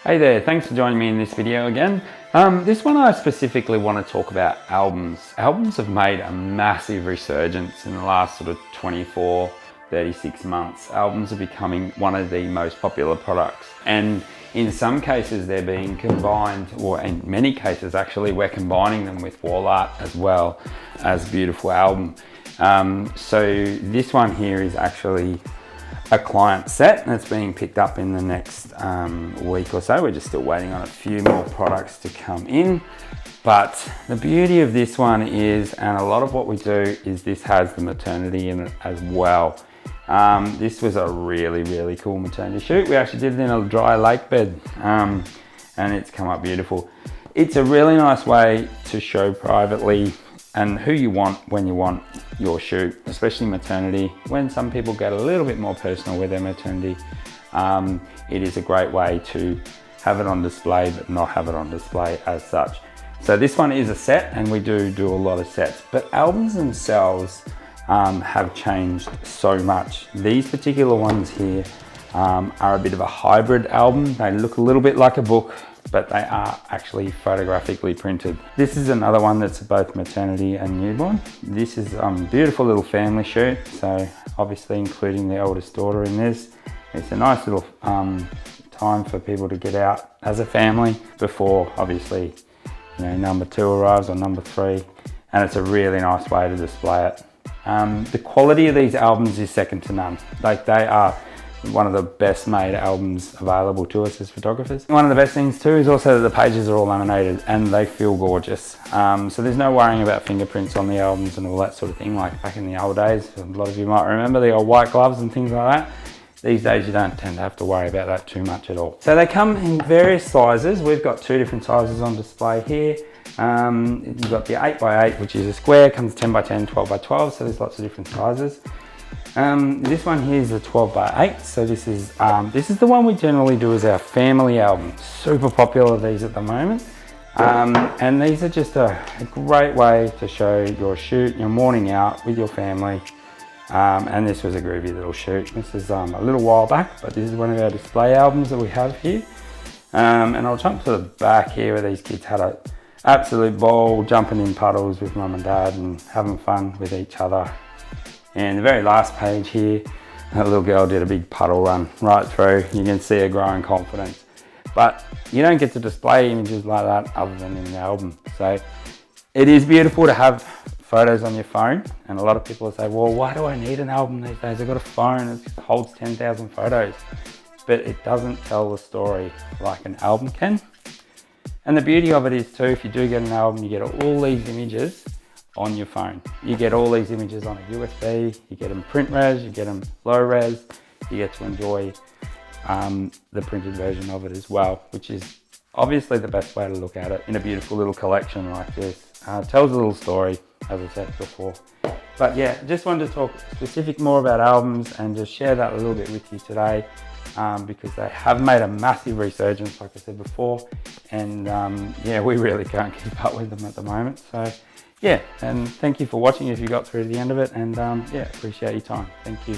Hey there, thanks for joining me in this video again. This one I specifically want to talk about albums. Albums have made a massive resurgence in the last sort of 24, 36 months. Albums are becoming one of the most popular products. And in some cases they're being combined, or in many cases actually, we're combining them with wall art as well as a beautiful album. So this one here is actually a client set and it's being picked up in the next week or so. We're just still waiting on a few more products to come in. But the beauty of this one is, and a lot of what we do is this has the maternity in it as well. This was a really cool maternity shoot. We actually did it in a dry lake bed and it's come up beautiful. It's a really nice way to show privately and who you want when you want your shoot, especially maternity. When some people get a little bit more personal with their maternity, it is a great way to have it on display but not have it on display as such. So this one is a set, and we do a lot of sets, but albums themselves have changed so much. These particular ones here are a bit of a hybrid album. They look a little bit like a book, but they are actually photographically printed. This is another one that's both maternity and newborn. This is a beautiful little family shoot, so obviously including the eldest daughter in this. It's a nice little time for people to get out as a family before, obviously, number 2 arrives or number 3, and it's a really nice way to display it. The quality of these albums is second to none. Like, they are one of the best made albums available to us as photographers. One of the best things too is also that the pages are all laminated and they feel gorgeous. So there's no worrying about fingerprints on the albums and all that sort of thing, like back in the old days. A lot of you might remember the old white gloves and things like that. These days you don't tend to have to worry about that too much at all. So they come in various sizes. We've got 2 different sizes on display here. You've got the 8x8, which is a square, comes 10x10, 12x12, so there's lots of different sizes. This one here is a 12x8, so this is the one we generally do as our family album. Super popular, these at the moment. And these are just a great way to show your shoot, your morning out with your family. And this was a groovy little shoot. This is a little while back, but this is one of our display albums that we have here. And I'll jump to the back here where these kids had an absolute ball, jumping in puddles with mum and dad and having fun with each other. And the very last page here, a little girl did a big puddle run right through. You can see her growing confidence. But you don't get to display images like that other than in the album. So it is beautiful to have photos on your phone. And a lot of people say, well, why do I need an album these days? I've got a phone, it holds 10,000 photos. But it doesn't tell the story like an album can. And the beauty of it is too, if you do get an album, you get all these images on your phone. You get all these images on a USB, you get them print res, you get them low res, you get to enjoy the printed version of it as well, which is obviously the best way to look at it in a beautiful little collection like this. Tells a little story, as I said before. But yeah, just wanted to talk specific more about albums and just share that a little bit with you today, because they have made a massive resurgence, like I said before, and yeah, we really can't keep up with them at the moment. So yeah, and thank you for watching if you got through to the end of it, and yeah, appreciate your time. Thank you.